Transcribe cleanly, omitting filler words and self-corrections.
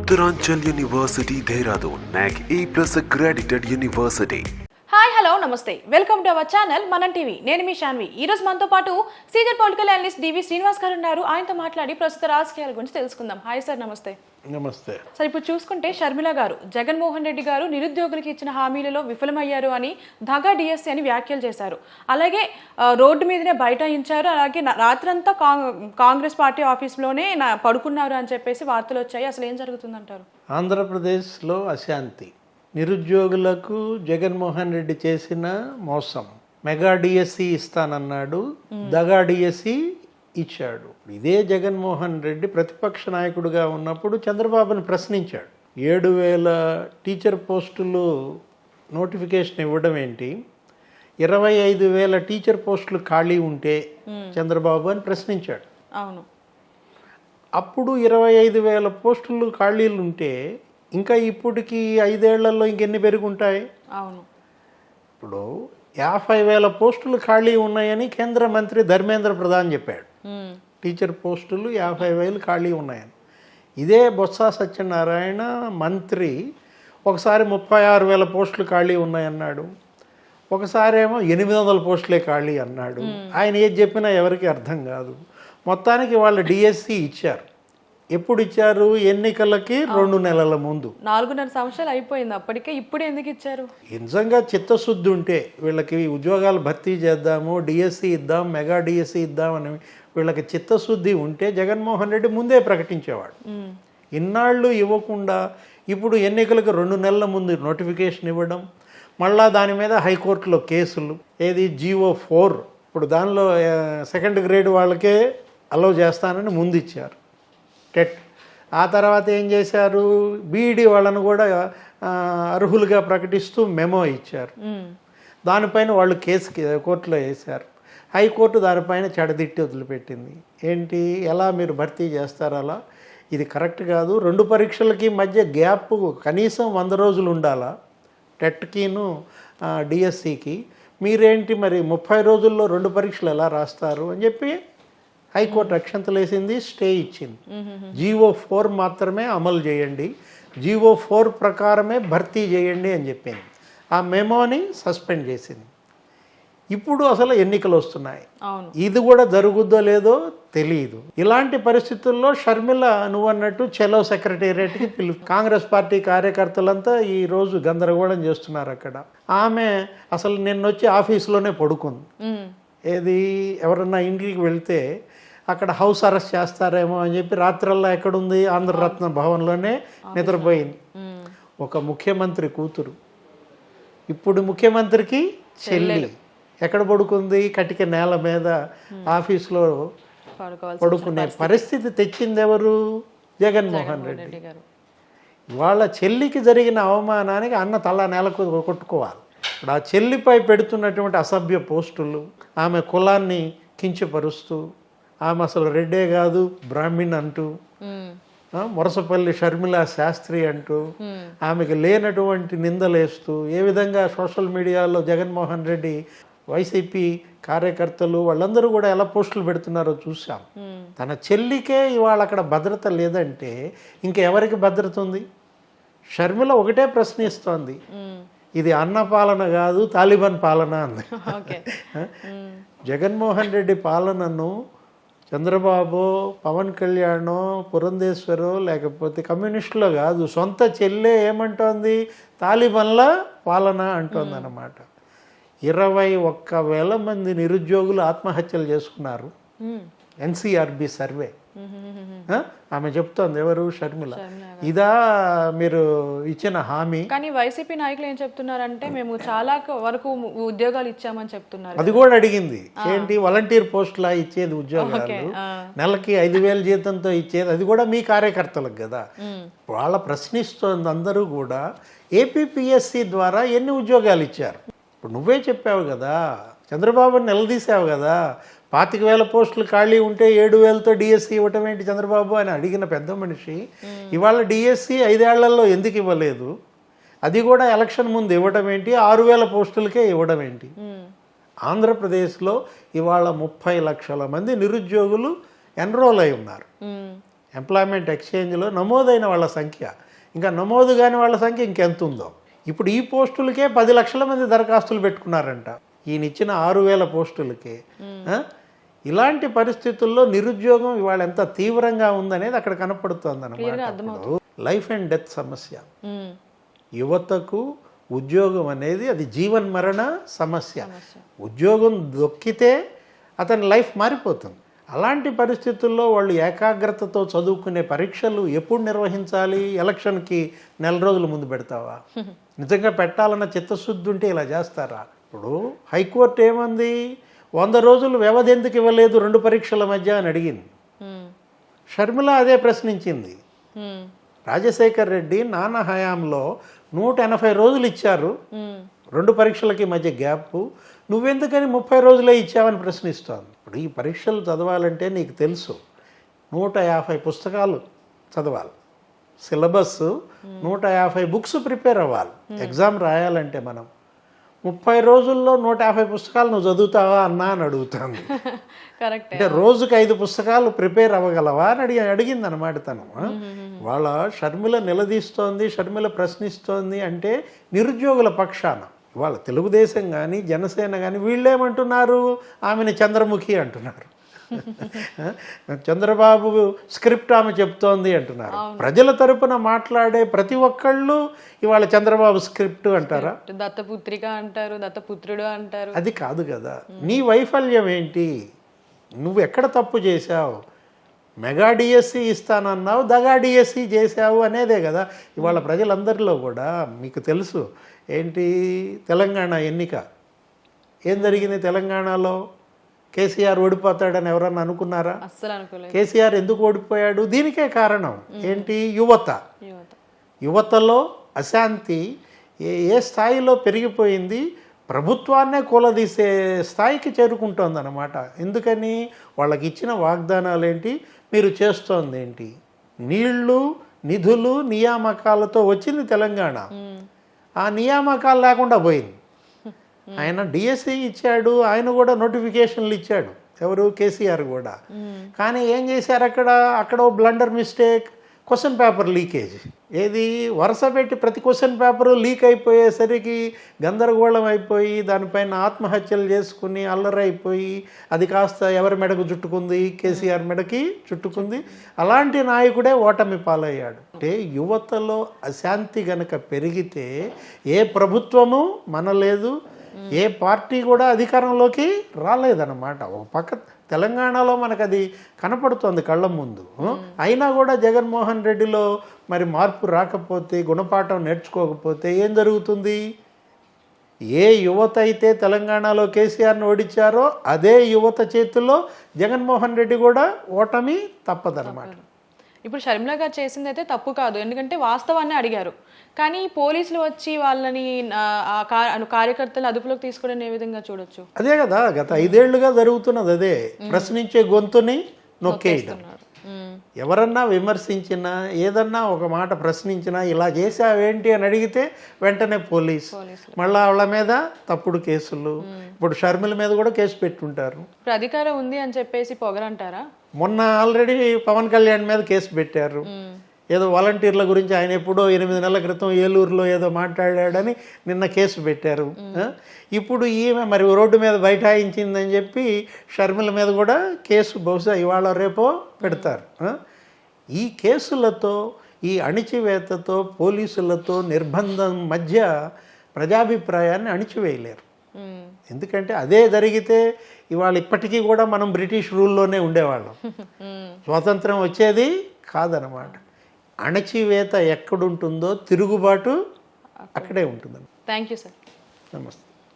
Uttaranchal University, Dehradun, NAC A+ accredited university. Hi hello నమస్తే welcome to our channel మనం TV. నేను మీ శాన్వి. ఈ రోజు మనతో పాటు సీనియర్ పొలిటికల్ అనలిస్ట్ డివి శ్రీనివాస్ గారు ఉన్నారు. ఆయనతో మాట్లాడి ప్రస్తుత రాజకీయాల గురించి తెలుసుకుందాం. హాయ్ సార్, నమస్తే. నమస్తే సార్, ఇప్పుడు చూసుకుంటే షర్మిల గారు జగన్మోహన్ రెడ్డి గారు నిరుద్యోగులకు ఇచ్చిన హామీలలో విఫలమయ్యారు అని దగా డిఎస్సీ అని వ్యాఖ్యలు చేశారు. అలాగే రోడ్డు మీదనే బైఠాయించారు. అలాగే రాత్రంతా కాంగ్రెస్ పార్టీ ఆఫీస్లోనే పడుకున్నారు అని చెప్పేసి వార్తలు వచ్చాయి. అసలు ఏం జరుగుతుందంటారు? ఆంధ్రప్రదేశ్లో అశాంతి, నిరుద్యోగులకు జగన్మోహన్ రెడ్డి చేసిన మోసం. మెగా డిఎస్సి ఇస్తానన్నాడు, దగా డిఎస్సి ఇచ్చాడు. ఇదే జగన్మోహన్ రెడ్డి ప్రతిపక్ష నాయకుడిగా ఉన్నప్పుడు చంద్రబాబుని ప్రశ్నించాడు. 7,000 టీచర్ పోస్టులు నోటిఫికేషన్ ఇవ్వడం ఏంటి, 25,000 టీచర్ పోస్టులు ఖాళీ ఉంటే చంద్రబాబు అని ప్రశ్నించాడు. అవును, అప్పుడు 25,000 పోస్టులు ఖాళీలు ఉంటే ఇంకా ఇప్పటికి 5 ఏళ్లలో ఇంకెన్ని పెరుగుంటాయి? అవును, ఇప్పుడు 50,000 పోస్టులు ఖాళీ ఉన్నాయని కేంద్ర మంత్రి ధర్మేంద్ర ప్రధాన్ చెప్పాడు. టీచర్ పోస్టులు 50,000 ఖాళీ ఉన్నాయని. ఇదే బొత్స సత్యనారాయణ మంత్రి ఒకసారి 36,000 పోస్టులు ఖాళీ ఉన్నాయన్నాడు, ఒకసారి ఏమో 800 పోస్టులే ఖాళీ అన్నాడు. ఆయన ఏది చెప్పినా ఎవరికి అర్థం కాదు. మొత్తానికి వాళ్ళు డిఎస్సి ఇచ్చారు. ఎప్పుడు ఇచ్చారు? ఎన్నికలకి 2 నెలల ముందు. 4.5 సంవత్సరాలు అయిపోయింది అప్పటికే. ఇప్పుడు ఎందుకు ఇచ్చారు? నిజంగా చిత్తశుద్ధి ఉంటే వీళ్ళకి ఉద్యోగాలు భర్తీ చేద్దాము, డిఎస్సి ఇద్దాం, మెగా డిఎస్సి ఇద్దామని వీళ్ళకి చిత్తశుద్ధి ఉంటే జగన్మోహన్ రెడ్డి ముందే ప్రకటించేవాడు. ఇన్నాళ్ళు ఇవ్వకుండా ఇప్పుడు ఎన్నికలకు 2 నెలల ముందు నోటిఫికేషన్ ఇవ్వడం, మళ్ళా దాని మీద హైకోర్టులో కేసులు. ఏది GO 4, ఇప్పుడు దానిలో 2nd గ్రేడ్ వాళ్ళకే అలౌ చేస్తానని ముందు ఇచ్చారు టెట్. ఆ తర్వాత ఏం చేశారు, బీఈడి వాళ్ళను కూడా అర్హులుగా ప్రకటిస్తూ మెమో ఇచ్చారు. దానిపైన వాళ్ళు కేసు కోర్టులో వేశారు. హైకోర్టు దానిపైన చెడదిట్టి వదిలిపెట్టింది. ఏంటి, ఎలా మీరు భర్తీ చేస్తారు? అలా ఇది కరెక్ట్ కాదు. 2 పరీక్షలకి మధ్య గ్యాప్ కనీసం 100 రోజులు ఉండాలా టెట్కిను డిఎస్సికి. మీరేంటి మరి 30 రోజుల్లో 2 పరీక్షలు ఎలా రాస్తారు అని చెప్పి హైకోర్టు అక్షంతలు వేసింది, స్టే ఇచ్చింది. GO 4 మాత్రమే అమలు చేయండి, GO 4 ప్రకారమే భర్తీ చేయండి అని చెప్పింది. ఆ మెమోని సస్పెండ్ చేసింది. ఇప్పుడు అసలు ఎన్నికలు వస్తున్నాయి. ఇది కూడా జరుగుద్దో లేదో తెలియదు. ఇలాంటి పరిస్థితుల్లో షర్మిల నువ్వన్నట్టు చెలో సెక్రటేరియట్కి కాంగ్రెస్ పార్టీ కార్యకర్తలంతా ఈరోజు గందరగోళం చేస్తున్నారు అక్కడ. ఆమె అసలు నిన్నొచ్చి ఆఫీసులోనే పడుకుంది. ఏది, ఎవరన్నా ఇంటికి వెళ్తే అక్కడ హౌస్ అరెస్ట్ చేస్తారేమో అని చెప్పి రాత్రల్లా ఎక్కడుంది, ఆంధ్రరత్న భవన్లోనే నిద్రపోయింది. ఒక ముఖ్యమంత్రి కూతురు, ఇప్పుడు ముఖ్యమంత్రికి చెల్లి ఎక్కడ పడుకుంది? కటిక నేల మీద ఆఫీస్లో పడుకునే పరిస్థితి తెచ్చింది ఎవరు? జగన్మోహన్ రెడ్డి. వాళ్ళ చెల్లికి జరిగిన అవమానానికి అన్న తల నేలకు కొట్టుకోవాలి. ఇప్పుడు ఆ చెల్లిపై పెడుతున్నటువంటి అసభ్య పోస్టులు, ఆమె కులాన్ని కించపరుస్తూ, ఆమె అసలు రెడ్డే కాదు బ్రాహ్మణ్ అంటూ, మురసపల్లి షర్మిల శాస్త్రి అంటూ, ఆమెకు లేనటువంటి నిందలేస్తూ, ఏ విధంగా సోషల్ మీడియాలో జగన్మోహన్ రెడ్డి, వైసీపీ కార్యకర్తలు వాళ్ళందరూ కూడా ఎలా పోస్టులు పెడుతున్నారో చూసాం. తన చెల్లికే ఇవాళ అక్కడ భద్రత లేదంటే ఇంకెవరికి భద్రత ఉంది? షర్మిల ఒకటే ప్రశ్నిస్తోంది, ఇది అన్న పాలన కాదు తాలిబాన్ పాలన అంది. జగన్మోహన్ రెడ్డి పాలనను చంద్రబాబు, పవన్ కళ్యాణో, పురంధేశ్వరో లేకపోతే కమ్యూనిస్టులో కాదు, సొంత చెల్లె ఏమంటోంది, తాలిబాన్ల పాలన అంటోంది అన్నమాట. 21,000 మంది నిరుద్యోగులు ఆత్మహత్యలు చేసుకున్నారు. NCRB survey. ఆమె చెప్తోంది, ఎవరు? షర్మిల. ఇదా మీరు ఇచ్చిన హామీ? కానీ వైసీపీ నాయకులు ఏం చెప్తున్నారంటే మేము చాలా వరకు ఉద్యోగాలు ఇచ్చామని చెప్తున్నారు. అది కూడా అడిగింది. ఏంటి, వాలంటీర్ పోస్టులా ఇచ్చేది ఉద్యోగాలు, నెలకి 5,000 జీతంతో ఇచ్చేది, అది కూడా మీ కార్యకర్తలకు కదా. వాళ్ళ ప్రశ్నిస్తోంది అందరూ కూడా. APPSC ద్వారా ఎన్ని ఉద్యోగాలు ఇచ్చారు? ఇప్పుడు నువ్వే చెప్పావు కదా, చంద్రబాబుని నిలదీసావు కదా, 25,000 పోస్టులు ఖాళీ ఉంటే 7,000తో డిఎస్సి ఇవ్వటం ఏంటి చంద్రబాబు అని అడిగిన పెద్ద మనిషి ఇవాళ డిఎస్సి 5 ఏళ్లలో ఎందుకు ఇవ్వలేదు? అది కూడా ఎలక్షన్ ముందు ఇవ్వడం ఏంటి? 6,000 పోస్టులకే ఇవ్వడం ఏంటి? ఆంధ్రప్రదేశ్లో ఇవాళ 30 లక్షల మంది నిరుద్యోగులు ఎన్రోల్ అయి ఉన్నారు. ఎంప్లాయ్మెంట్ ఎక్స్చేంజ్లో నమోదైన వాళ్ళ సంఖ్య, ఇంకా నమోదు కాని వాళ్ళ సంఖ్య ఇంకెంత ఉందో. ఇప్పుడు ఈ పోస్టులకే 10 లక్షల మంది దరఖాస్తులు పెట్టుకున్నారంట, ఈయన ఇచ్చిన 6,000 పోస్టులకే. ఇలాంటి పరిస్థితుల్లో నిరుద్యోగం ఇవాళ ఎంత తీవ్రంగా ఉందనేది అక్కడ కనపడుతోంది అన్నమాట. లైఫ్ అండ్ డెత్ సమస్య. యువతకు ఉద్యోగం అనేది అది జీవన్ మరణ సమస్య. ఉద్యోగం దొక్కితే అతని లైఫ్ మారిపోతుంది. అలాంటి పరిస్థితుల్లో వాళ్ళు ఏకాగ్రతతో చదువుకునే పరీక్షలు ఎప్పుడు నిర్వహించాలి? ఎలక్షన్కి నెల రోజుల ముందు పెడతావా? నిజంగా పెట్టాలన్న చిత్తశుద్ధి ఉంటే ఇలా చేస్తారా? ఇప్పుడు హైకోర్టు ఏమంది, 100 రోజులు వ్యవధి ఎందుకు ఇవ్వలేదు 2 పరీక్షల మధ్య అని అడిగింది. షర్మిల అదే ప్రశ్నించింది. రాజశేఖర్ రెడ్డి నాన్న హయాంలో 180 రోజులు ఇచ్చారు 2 పరీక్షలకి మధ్య గ్యాప్, నువ్వెందుకని 30 రోజులే ఇచ్చావని ప్రశ్నిస్తోంది. ఇప్పుడు ఈ పరీక్షలు చదవాలంటే నీకు తెలుసు 150 పుస్తకాలు చదవాలి, సిలబస్ 150 బుక్స్ ప్రిపేర్ అవ్వాలి. ఎగ్జామ్ రాయాలంటే మనం 30 రోజుల్లో 150 పుస్తకాలు నువ్వు చదువుతావా అన్నా అని అడుగుతాను. అంటే రోజుకి 5 పుస్తకాలు ప్రిపేర్ అవ్వగలవా అని అడిగింది అనమాట తను. వాళ్ళ షర్మిల నిలదీస్తోంది, షర్మిల ప్రశ్నిస్తోంది అంటే నిరుద్యోగుల పక్షాన. వాళ్ళ తెలుగుదేశం కానీ జనసేన కానీ వీళ్ళేమంటున్నారు, ఆమెను చంద్రముఖి అంటున్నారు. చంద్రబాబు స్క్రిప్ట్ ఆమె చెప్తోంది అంటున్నారు. ప్రజల తరపున మాట్లాడే ప్రతి ఒక్కళ్ళు ఇవాళ చంద్రబాబు స్క్రిప్ట్ అంటారా? దత్తపుత్రిక అంటారు, దత్తపుత్రుడు అంటారు. అది కాదు కదా. నీ వైఫల్యం ఏంటి? నువ్వు ఎక్కడ తప్పు చేశావు? మెగా డిఎస్సి ఇస్తానన్నావు, దగా డిఎస్సి చేశావు అనేదే కదా ఇవాళ ప్రజలందరిలో కూడా. మీకు తెలుసు ఏంటి, తెలంగాణ ఎన్నిక ఏం జరిగింది? తెలంగాణలో కేసీఆర్ ఓడిపోతాడని ఎవరన్నా అనుకున్నారా? అస్సలు అనుకోలేదు. కేసీఆర్ ఎందుకు ఓడిపోయాడు? దీనికే కారణం ఏంటి? యువతలో అశాంతి ఏ స్థాయిలో పెరిగిపోయింది, ప్రభుత్వాన్నే కూలదీసే స్థాయికి చేరుకుంటోంది అన్నమాట. ఎందుకని? వాళ్ళకి ఇచ్చిన వాగ్దానాలు ఏంటి, మీరు చేస్తోంది ఏంటి? నీళ్లు, నిధులు, నియామకాలతో వచ్చింది తెలంగాణ. ఆ నియామకాలు లేకుండా పోయింది. ఆయన డిఎస్సి ఇచ్చాడు, ఆయన కూడా నోటిఫికేషన్లు ఇచ్చాడు, ఎవరు? కేసీఆర్ కూడా. కానీ ఏం చేశారు అక్కడ blunder mistake, question paper leakage. ఏది వరుస పెట్టి ప్రతి క్వశ్చన్ పేపరు లీక్ అయిపోయేసరికి గందరగోళం అయిపోయి దానిపైన ఆత్మహత్యలు చేసుకుని అల్లరైపోయి అది కాస్త ఎవరి మెడకు చుట్టుకుంది? కేసీఆర్ మెడకి చుట్టుకుంది. అలాంటి నాయకుడే ఓటమి పాలయ్యాడు. అంటే యువతలో అశాంతి గనక పెరిగితే ఏ ప్రభుత్వము మనలేదు, ఏ పార్టీ కూడా అధికారంలోకి రాలేదన్నమాట. ఒక పక్క తెలంగాణలో మనకు అది కనపడుతోంది కళ్ళ ముందు. అయినా కూడా జగన్మోహన్ రెడ్డిలో మరి మార్పు రాకపోతే, గుణపాఠం నేర్చుకోకపోతే ఏం జరుగుతుంది? ఏ యువత అయితే తెలంగాణలో కేసీఆర్ని ఓడించారో అదే యువత చేతుల్లో జగన్మోహన్ రెడ్డి కూడా ఓటమి తప్పదన్నమాట. ఇప్పుడు షర్మిల గారు చేసింది అయితే తప్పు కాదు, ఎందుకంటే వాస్తవాన్ని అడిగారు. కానీ పోలీసులు వచ్చి వాళ్ళని కార్యకర్తలు అదుపులోకి తీసుకోవడం ఏ విధంగా చూడొచ్చు? అదే కదా గత 5 ఏళ్లుగా జరుగుతున్నది. అదే ప్రశ్నించే గొంతుని నొక్కేయడం. ఎవరన్నా విమర్శించినా, ఏదన్నా ఒక మాట ప్రశ్నించినా, ఇలా చేసావేంటి అని అడిగితే వెంటనే పోలీసు, మళ్ళీ వాళ్ళ మీద తప్పుడు కేసులు. ఇప్పుడు షర్మిల మీద కూడా కేసు పెట్టుంటారు. ఇప్పుడు అధికారం ఉంది అని చెప్పేసి పొగరంటారా? మొన్న ఆల్రెడీ పవన్ కళ్యాణ్ మీద కేసు పెట్టారు. ఏదో వాలంటీర్ల గురించి ఆయన ఎప్పుడో 8 నెలల క్రితం ఏలూరులో ఏదో మాట్లాడాడని నిన్న కేసు పెట్టారు. ఇప్పుడు ఈమె మరి రోడ్డు మీద బైఠాయించిందని చెప్పి షర్మిల మీద కూడా కేసు బహుశా ఇవాళ రేపో పెడతారు. ఈ కేసులతో, ఈ అణిచివేతతో, పోలీసులతో నిర్బంధం మధ్య ప్రజాభిప్రాయాన్ని అణిచివేయలేరు. ఎందుకంటే అదే జరిగితే ఇవాళ ఇప్పటికీ కూడా మనం బ్రిటిష్ రూల్లోనే ఉండేవాళ్ళం, స్వాతంత్రం వచ్చేది కాదనమాట. అణచివేత ఎక్కడుంటుందో తిరుగుబాటు అక్కడే ఉంటుందండి. Thank you sir. నమస్తే.